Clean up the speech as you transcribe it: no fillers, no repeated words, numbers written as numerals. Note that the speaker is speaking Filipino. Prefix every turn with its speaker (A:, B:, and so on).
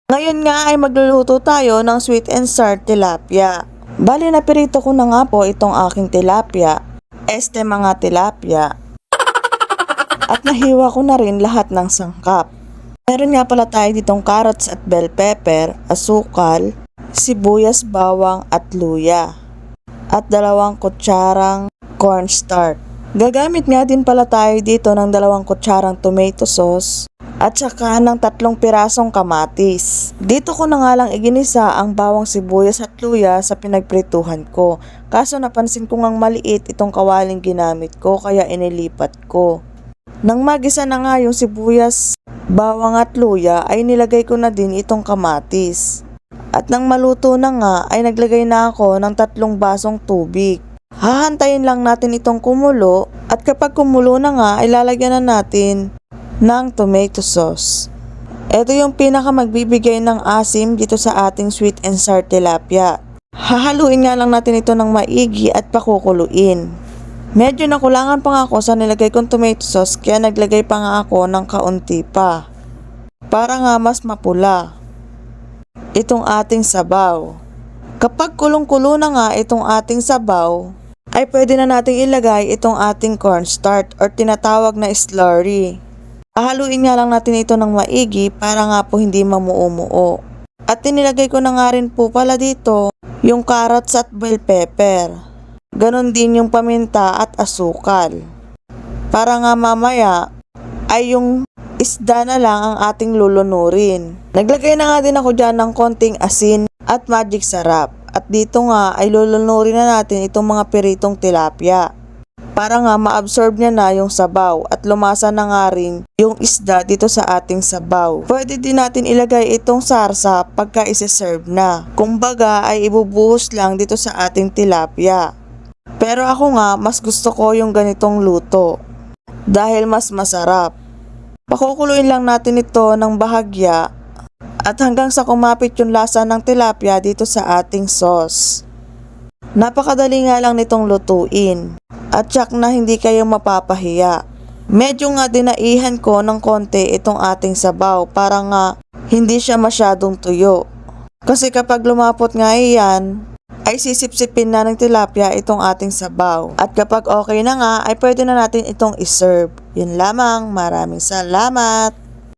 A: Ngayon nga ay magluluto tayo ng sweet and sour tilapia. Bali na pirito ko na nga po itong aking tilapia, mga tilapia, at nahiwa ko na rin lahat ng sangkap. Meron nga pala tayo ditong carrots at bell pepper, asukal, sibuyas, bawang at luya, at 2 kutsarang cornstarch. Gagamit nga din pala tayo dito ng 2 kutsarang tomato sauce at saka ng 3 pirasong kamatis. Dito ko na nga lang iginisa ang bawang, sibuyas at luya sa pinagprituhan ko. Kaso napansin ko ngang maliit itong kawaling ginamit ko kaya inilipat ko. Nang magisa na nga yung sibuyas, bawang at luya ay nilagay ko na din itong kamatis. At nang maluto na nga ay naglagay na ako ng 3 basong tubig. Hahantayin lang natin itong kumulo at kapag kumulo na nga ay lalagyan na natin ng tomato sauce. Ito yung pinaka magbibigay ng asim dito sa ating sweet and sour tilapia. Hahaluin nga lang natin ito ng maigi at pakukuluin. Medyo nakulangan pa nga ako sa nilagay kong tomato sauce kaya naglagay pa nga ako ng kaunti pa. Para nga mas mapula itong ating sabaw. Kapag kulong-kulo na nga itong ating sabaw, ay pwede na nating ilagay itong ating cornstarch or tinatawag na slurry. Hahaluin nga lang natin ito ng maigi para nga po hindi mamuo-muo. At tinilagay ko na nga rin po pala dito yung carrots at bell pepper. Ganon din yung paminta at asukal. Para nga mamaya ay yung isda na lang ang ating lulunurin. Naglagay na nga din ako dyan ng konting asin at magic sarap. At dito nga ay lulunurin na natin itong mga piritong tilapia. Para nga ma-absorb niya na yung sabaw at lumasa na nga rin yung isda dito sa ating sabaw. Pwede din natin ilagay itong sarsa pagka isi-serve na. Kumbaga ay ibubuhos lang dito sa ating tilapia. Pero ako nga mas gusto ko yung ganitong luto dahil mas masarap. Pakukuluin lang natin ito ng bahagya at hanggang sa kumapit yung lasa ng tilapia dito sa ating sauce. Napakadali nga lang nitong lutuin. At tsak na hindi kayo mapapahiya. Medyo nga dinaihan ko ng konti itong ating sabaw para nga hindi siya masyadong tuyo. Kasi kapag lumapot nga iyan, ay sisip-sipin na ng tilapia itong ating sabaw. At kapag okay na nga, ay pwede na natin itong iserve. Yun lamang, maraming salamat!